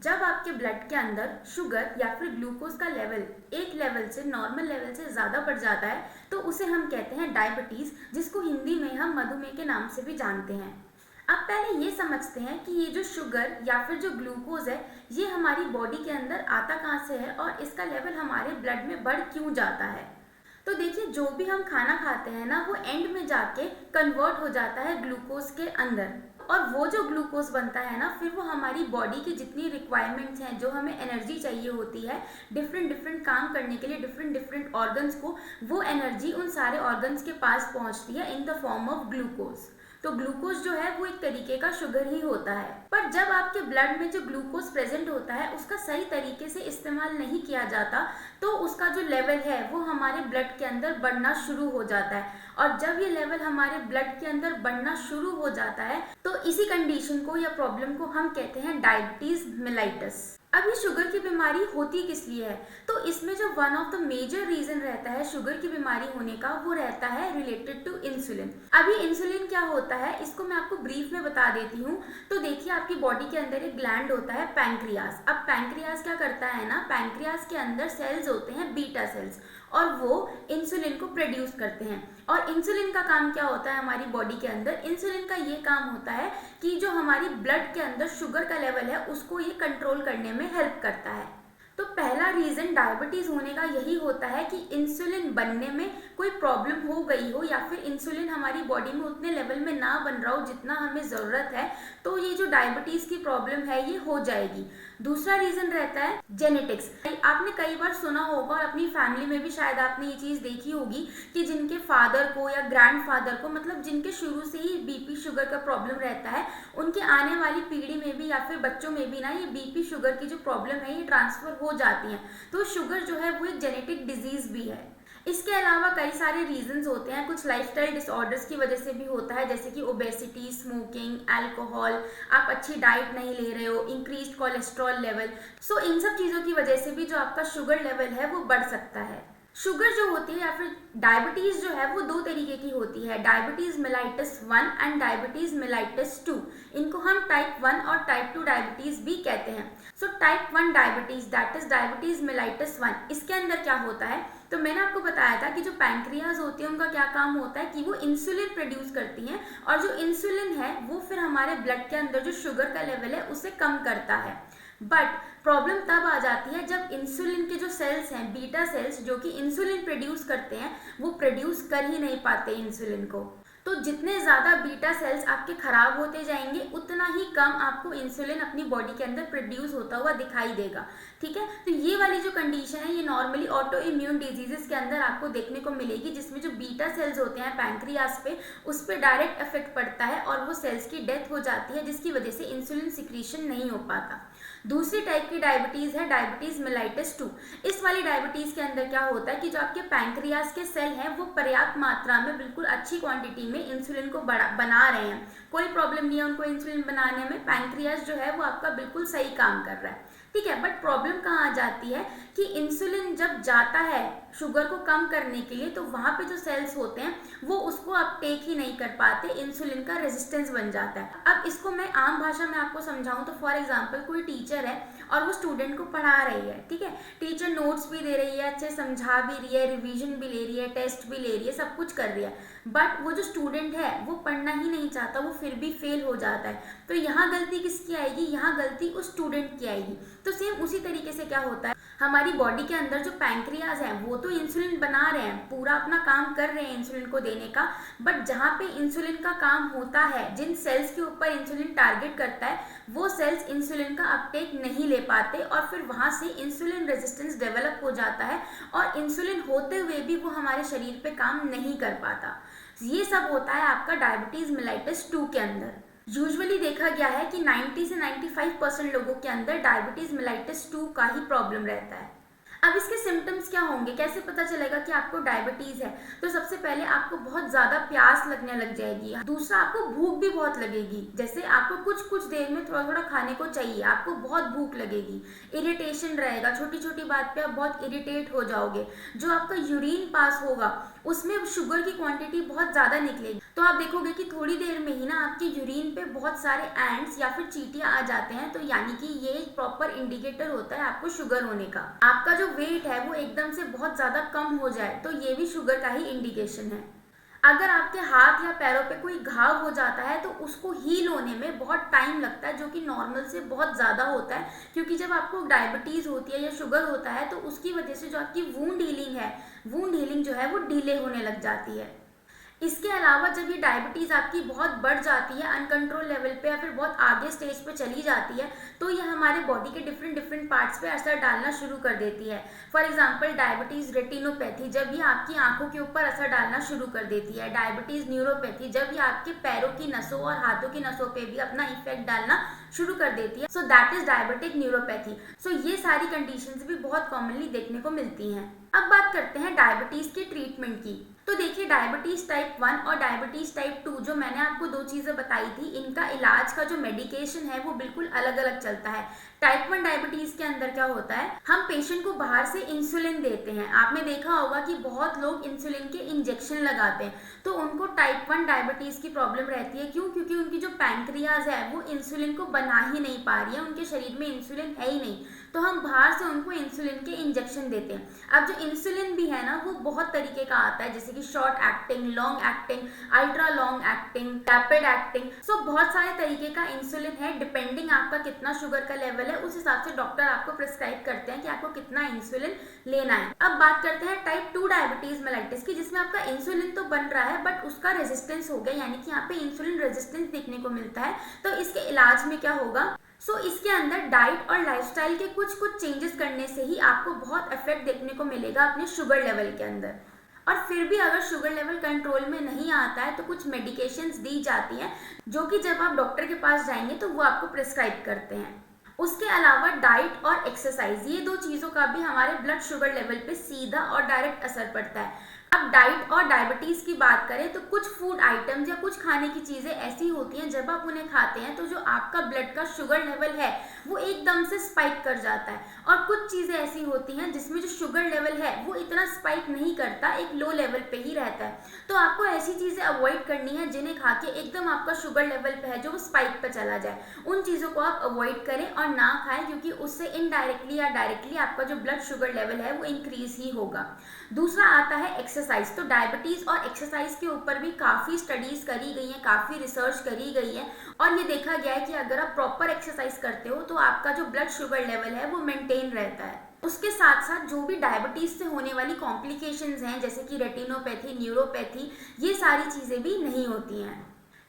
जब आपके ब्लड के अंदर शुगर या फिर ग्लूकोज का लेवल एक लेवल से नॉर्मल लेवल से ज़्यादा बढ़ जाता है तो उसे हम कहते हैं डायबिटीज़, जिसको हिंदी में हम मधुमेह के नाम से भी जानते हैं। अब पहले ये समझते हैं कि ये जो शुगर या फिर जो ग्लूकोज है ये हमारी बॉडी के अंदर आता कहाँ से है और इसका लेवल हमारे ब्लड में बढ़ क्यों जाता है। तो देखिए, जो भी हम खाना खाते हैं ना वो एंड में जाके कन्वर्ट हो जाता है ग्लूकोज के अंदर, और वो जो ग्लूकोज बनता है ना फिर वो हमारी बॉडी की जितनी रिक्वायरमेंट्स हैं, जो हमें एनर्जी चाहिए होती है डिफरेंट डिफरेंट काम करने के लिए डिफरेंट डिफरेंट ऑर्गन्स को, वो एनर्जी उन सारे ऑर्गन्स के पास पहुंचती है in the form of glucose. तो ग्लूकोज जो है वो एक तरीके का शुगर ही होता है। पर जब आपके ब्लड में जो ग्लूकोज प्रेजेंट होता है उसका सही तरीके से इस्तेमाल नहीं किया जाता तो उसका जो लेवल है वो हमारे ब्लड के अंदर बढ़ना शुरू हो जाता है, और जब ये लेवल हमारे ब्लड के अंदर बढ़ना शुरू हो जाता है तो इसी कंडीशन को या प्रॉब्लम को हम कहते हैं डायबिटीज मेलाइटस। अब ये शुगर की बीमारी होती किस लिए है, तो इसमें जो one of the major reason रहता है शुगर की बीमारी होने का वो रहता है रिलेटेड टू इंसुलिन। अभी इंसुलिन क्या होता है इसको मैं आपको ब्रीफ में बता देती हूँ। तो देखिए, आपकी बॉडी के अंदर एक ग्लैंड होता है पैंक्रियाज। अब पैंक्रियाज क्या करता है ना, पैंक्रियाज के अंदर सेल्स होते हैं बीटा सेल्स, और वो इंसुलिन को प्रोड्यूस करते हैं। और इंसुलिन का काम क्या होता है हमारी बॉडी के अंदर, इंसुलिन का ये काम होता है कि जो हमारी ब्लड के अंदर शुगर का लेवल है उसको ये कंट्रोल करने में हेल्प करता है। तो पहला रीजन डायबिटीज होने का यही होता है कि इंसुलिन बनने में कोई प्रॉब्लम हो गई हो, या फिर इंसुलिन हमारी बॉडी में उतने लेवल में ना बन रहा हो जितना हमें ज़रूरत है, तो ये जो डायबिटीज़ की प्रॉब्लम है ये हो जाएगी। दूसरा रीज़न रहता है जेनेटिक्स। आपने कई बार सुना होगा और अपनी फैमिली में भी शायद आपने ये चीज़ देखी होगी कि जिनके फादर को या ग्रैंड फादर को, मतलब जिनके शुरू से ही बीपी शुगर का प्रॉब्लम रहता है, उनके आने वाली पीढ़ी में भी या फिर बच्चों में भी ना ये बीपी शुगर की जो प्रॉब्लम है ये ट्रांसफ़र हो जाती है। तो शुगर जो है वो एक जेनेटिक डिजीज़ भी है। इसके अलावा कई सारे रीजंस होते हैं, कुछ लाइफस्टाइल डिसऑर्डर्स की वजह से भी होता है, जैसे कि ओबेसिटी, स्मोकिंग, अल्कोहल, आप अच्छी डाइट नहीं ले रहे हो, इंक्रीज्ड कोलेस्ट्रॉल लेवल। सो इन सब चीज़ों की वजह से भी जो आपका शुगर लेवल है वो बढ़ सकता है। शुगर जो होती है या फिर डायबिटीज़ जो है वो दो तरीके की होती है, diabetes mellitus 1 and diabetes mellitus 2। इनको हम टाइप 1 और टाइप 2 डायबिटीज़ भी कहते हैं। So type 1 diabetes that is diabetes mellitus 1, इसके अंदर क्या होता है, तो मैंने आपको बताया था कि जो पैंक्रियाज होती है उनका क्या काम होता है कि वो इंसुलिन प्रोड्यूस करती हैं, और जो इंसुलिन है वो फिर हमारे ब्लड के अंदर जो शुगर का लेवल है उसे कम करता है। बट प्रॉब्लम तब आ जाती है जब इंसुलिन के जो सेल्स हैं, बीटा सेल्स, जो कि इंसुलिन प्रोड्यूस करते हैं, वो प्रोड्यूस कर ही नहीं पाते इंसुलिन को। तो जितने ज़्यादा बीटा सेल्स आपके खराब होते जाएंगे उतना ही कम आपको इंसुलिन अपनी बॉडी के अंदर प्रोड्यूस होता हुआ दिखाई देगा। ठीक है, तो ये वाली जो कंडीशन है ये नॉर्मली ऑटो इम्यून डिजीजेस के अंदर आपको देखने को मिलेगी, जिसमें जो बीटा सेल्स होते हैं पैंक्रियाज पे, उस पर डायरेक्ट इफेक्ट पड़ता है और वो सेल्स की डेथ हो जाती है, जिसकी वजह से इंसुलिन सिक्रीशन नहीं हो पाता। दूसरी टाइप की डायबिटीज़ है डायबिटीज़ मेलाइटस 2। इस वाली डायबिटीज़ के अंदर क्या होता है कि जो आपके पैंक्रियाज के सेल हैं वो पर्याप्त मात्रा में, बिल्कुल अच्छी क्वांटिटी में इंसुलिन को बना रहे हैं, कोई प्रॉब्लम नहीं है उनको इंसुलिन बनाने में, पैंक्रियाज जो है वो आपका बिल्कुल सही काम कर रहा है। ठीक है, बट प्रॉब्लम कहाँ आ जाती है कि इंसुलिन जब जाता है शुगर को कम करने के लिए तो वहाँ पे जो सेल्स होते हैं वो उसको अपटेक ही नहीं कर पाते, इंसुलिन का रेजिस्टेंस बन जाता है। अब इसको मैं आम भाषा में आपको समझाऊं तो फॉर एग्जांपल कोई टीचर है और वो स्टूडेंट को पढ़ा रही है। ठीक है, टीचर नोट्स भी दे रही है, अच्छे समझा भी रही है, रिवीजन भी ले रही है, टेस्ट भी ले रही है, सब कुछ कर रही है, बट वो जो स्टूडेंट है वो पढ़ना ही नहीं चाहता, वो फिर भी फेल हो जाता है। तो यहाँ गलती किसकी आएगी, यहाँ गलती उस स्टूडेंट की आएगी। तो सेम उसी तरीके से क्या होता है, हमारी बॉडी के अंदर जो पैंक्रियाज हैं वो तो इंसुलिन बना रहे हैं, पूरा अपना काम कर रहे हैं इंसुलिन को देने का, बट जहाँ पे इंसुलिन का काम होता है, जिन सेल्स के ऊपर इंसुलिन टारगेट करता है, वो सेल्स इंसुलिन का अपटेक नहीं ले पाते और फिर वहाँ से इंसुलिन रेजिस्टेंस डेवलप हो जाता है और इंसुलिन होते हुए भी वो हमारे शरीर पे काम नहीं कर पाता। ये सब होता है आपका डायबिटीज़ मेलाइटस 2 के अंदर। यूजुअली देखा गया है कि 90 से 95% लोगों के अंदर डायबिटीज़ मेलाइटस 2 का ही प्रॉब्लम रहता है। अब इसके सिम्टम्स क्या होंगे, कैसे पता चलेगा कि आपको डायबिटीज़ है, तो सबसे पहले आपको बहुत ज़्यादा प्यास लगने लग जाएगी। दूसरा, आपको भूख भी बहुत लगेगी, जैसे आपको कुछ कुछ देर में थोड़ा थोड़ा खाने को चाहिए, आपको बहुत भूख लगेगी। इरिटेशन रहेगा, छोटी छोटी बात पे आप बहुत इरिटेट हो जाओगे। जो आपका यूरिन पास होगा उसमें शुगर की क्वांटिटी बहुत ज़्यादा निकलेगी। तो आप देखोगे कि थोड़ी देर में ही ना आपकी यूरिन पे बहुत सारे एंट्स या फिर चींटियां आ जाते हैं, तो यानी कि ये एक प्रॉपर इंडिकेटर होता है आपको शुगर होने का। आपका जो वेट है वो एकदम से बहुत ज़्यादा कम हो जाए तो ये भी शुगर का ही इंडिकेशन है। अगर आपके हाथ या पैरों पे कोई घाव हो जाता है तो उसको हील होने में बहुत टाइम लगता है, जो कि नॉर्मल से बहुत ज़्यादा होता है, क्योंकि जब आपको डायबिटीज़ होती है या शुगर होता है तो उसकी वजह से जो आपकी वूंड हीलिंग है, वूंड हीलिंग जो है वो डिले होने लग जाती है। इसके अलावा जब ये डायबिटीज़ आपकी बहुत बढ़ जाती है अनकंट्रोल लेवल पे या फिर बहुत आगे स्टेज पे चली जाती है, तो ये हमारे बॉडी के डिफरेंट डिफरेंट पार्ट्स पे असर डालना शुरू कर देती है। फॉर एग्जांपल डायबिटीज़ रेटिनोपैथी, जब ये आपकी आंखों के ऊपर असर डालना शुरू कर देती है। डायबिटीज़ न्यूरोपैथी, जब ये आपके पैरों की नसों और हाथों की नसों पे भी अपना इफेक्ट डालना शुरू कर देती है। So that is diabetic neuropathy. So ये सारी कंडीशंस भी बहुत कॉमनली देखने को मिलती हैं। अब बात करते हैं डायबिटीज़ के ट्रीटमेंट की। तो देखिए, डायबिटीज़ टाइप 1 और डायबिटीज़ टाइप 2 जो मैंने आपको दो चीज़ें बताई थी, इनका इलाज का जो मेडिकेशन है वो बिल्कुल अलग अलग चलता है। टाइप 1 डायबिटीज़ के अंदर क्या होता है, हम पेशेंट को बाहर से इंसुलिन देते हैं। आपने देखा होगा कि बहुत लोग इंसुलिन के इंजेक्शन लगाते हैं, तो उनको टाइप 1 डायबिटीज़ की प्रॉब्लम रहती है। क्यों? क्योंकि उनकी जो पैंक्रियाज है वो इंसुलिन को बना ही नहीं पा रही है, उनके शरीर में इंसुलिन है ही नहीं, तो हम बाहर से उनको इंसुलिन के इंजेक्शन देते हैं। अब जो इंसुलिन भी है ना वो बहुत तरीके का आता है, जैसे कि short acting, long acting, ultra long acting, rapid acting. So बहुत सारे तरीके का इंसुलिन है। डिपेंडिंग आपका कितना शुगर का लेवल है उस हिसाब से डॉक्टर आपको प्रिस्क्राइब करते हैं कि आपको कितना इंसुलिन लेना है। अब बात करते हैं टाइप 2 डायबिटीज मेलाइटिस की, जिसमें आपका इंसुलिन तो बन रहा है बट उसका रेजिस्टेंस हो गया, यानी कि यहाँ पे इंसुलिन रेजिस्टेंस देखने को मिलता है। तो इसके इलाज में क्या होगा, इसके अंदर डाइट और लाइफस्टाइल के कुछ चेंजेस करने से ही आपको बहुत इफेक्ट देखने को मिलेगा अपने शुगर लेवल के अंदर। और फिर भी अगर शुगर लेवल कंट्रोल में नहीं आता है तो कुछ मेडिकेशंस दी जाती हैं, जो कि जब आप डॉक्टर के पास जाएंगे तो वो आपको प्रिस्क्राइब करते हैं। उसके अलावा डाइट और एक्सरसाइज, ये दो चीज़ों का भी हमारे ब्लड शुगर लेवल पे सीधा और डायरेक्ट असर पड़ता है। अब डाइट और डायबिटीज़ की बात करें तो कुछ फूड आइटम्स या कुछ खाने की चीज़ें ऐसी होती हैं जब आप उन्हें खाते हैं तो जो आपका ब्लड का शुगर लेवल है वो एकदम से स्पाइक कर जाता है, और कुछ चीज़ें ऐसी होती हैं जिसमें जो शुगर लेवल है वो इतना स्पाइक नहीं करता, एक लो लेवल पे ही रहता है। तो आपको ऐसी चीज़ें अवॉइड करनी है जिन्हें खा के एकदम आपका शुगर लेवल पे है जो वो स्पाइक पे चला जाए। उन चीज़ों को आप अवॉइड करें और ना खाएं, क्योंकि उससे इनडायरेक्टली या डायरेक्टली आपका जो ब्लड शुगर लेवल है वो इंक्रीज ही होगा। दूसरा आता है एक्सरसाइज। तो डायबिटीज़ और एक्सरसाइज के ऊपर भी काफ़ी स्टडीज़ करी गई हैं, काफ़ी रिसर्च करी गई है, और ये देखा गया है कि अगर आप प्रॉपर एक्सरसाइज करते हो तो आपका जो ब्लड शुगर लेवल है वो मेंटेन रहता है। उसके साथ साथ जो भी डायबिटीज़ से होने वाली कॉम्प्लिकेशंस हैं, जैसे कि रेटिनोपैथी, न्यूरोपैथी, ये सारी चीज़ें भी नहीं होती हैं।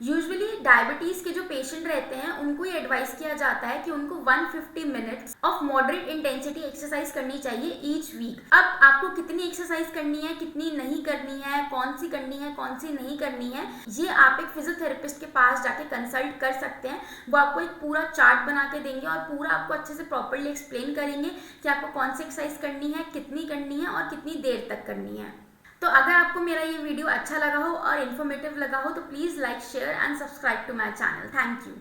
यूजुअली डायबिटीज़ के जो पेशेंट रहते हैं उनको ये एडवाइस किया जाता है कि उनको 150 minutes of moderate intensity exercise करनी चाहिए ईच वीक। अब आपको कितनी एक्सरसाइज करनी है, कितनी नहीं करनी है, कौन सी करनी है, कौन सी नहीं करनी है, ये आप एक फिजियोथेरेपिस्ट के पास जाके कंसल्ट कर सकते हैं। वो आपको एक पूरा चार्ट बना के देंगे और पूरा आपको अच्छे से प्रॉपरली एक्सप्लेन करेंगे कि आपको कौन सी एक्सरसाइज करनी है, कितनी करनी है और कितनी देर तक करनी है। तो अगर आपको मेरा ये वीडियो अच्छा लगा हो और इन्फॉर्मेटिव लगा हो तो please like, share and subscribe to my channel. Thank you.